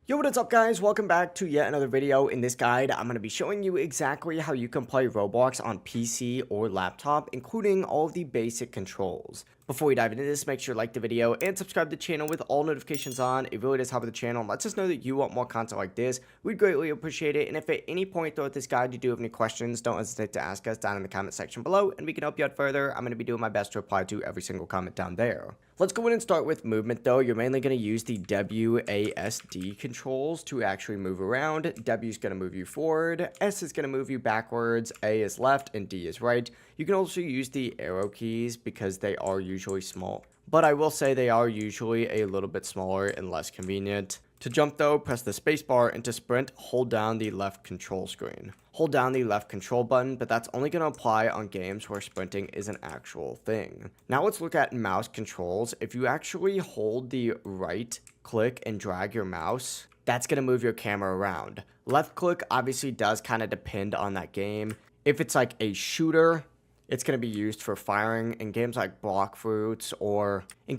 Yo, what is up guys? Welcome back to yet another video. In this guide, I'm going to be showing you exactly how you can play Roblox on PC or laptop, including all of the basic controls. Before we dive into this, make sure to like the video and subscribe to the channel with all notifications on. It really does help the channel and lets us know that you want more content like this. We'd greatly appreciate it. And if at any point throughout this guide you do have any questions, don't hesitate to ask us down in the comment section below and we can help you out further. I'm going to be doing my best to reply to every single comment down there. Let's go ahead and start with movement though. You're mainly going to use the WASD controls to actually move around. W is going to move you forward, S is going to move you backwards, A is left, and D is right. You can also use the arrow keys because they are usually small, but I will say they are usually a little bit smaller and less convenient. To jump though, press the spacebar, and to sprint, hold down the left control screen. Hold down the left control button, but that's only going to apply on games where sprinting is an actual thing. Now let's look at mouse controls. If you actually hold the right click and drag your mouse, that's going to move your camera around. Left click obviously does kind of depend on that game. If it's like a shooter, it's going to be used for firing. In games like Block Fruits, it's going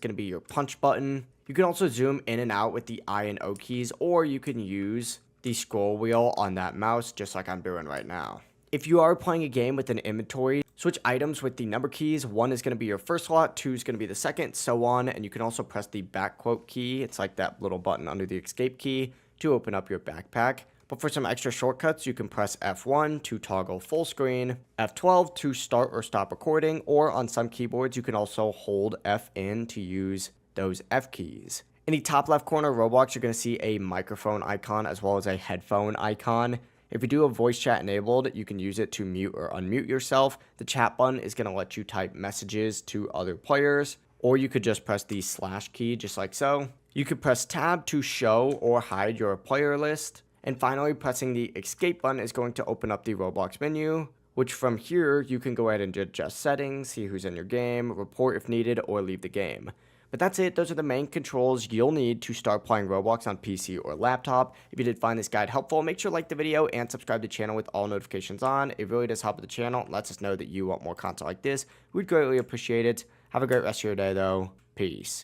to be your punch button. You can also zoom in and out with the I and O keys, or you can use the scroll wheel on that mouse, just like I'm doing right now. If you are playing a game with an inventory, switch items with the number keys. 1 is going to be your first slot, 2 is going to be the second, so on. And you can also press the back quote key. It's like that little button under the escape key to open up your backpack. But for some extra shortcuts, you can press F1 to toggle full screen, F12 to start or stop recording, or on some keyboards, you can also hold Fn to use those F keys. In the top left corner of Roblox, you're going to see a microphone icon as well as a headphone icon. If you do have voice chat enabled, you can use it to mute or unmute yourself. The chat button is going to let you type messages to other players, or you could just press the slash key just like so. You could press tab to show or hide your player list. And finally, pressing the escape button is going to open up the Roblox menu, which from here, you can go ahead and adjust settings, see who's in your game, report if needed, or leave the game. But that's it. Those are the main controls you'll need to start playing Roblox on PC or laptop. If you did find this guide helpful, make sure to like the video and subscribe to the channel with all notifications on. It really does help the channel. It lets us know that you want more content like this. We'd greatly appreciate it. Have a great rest of your day, though. Peace.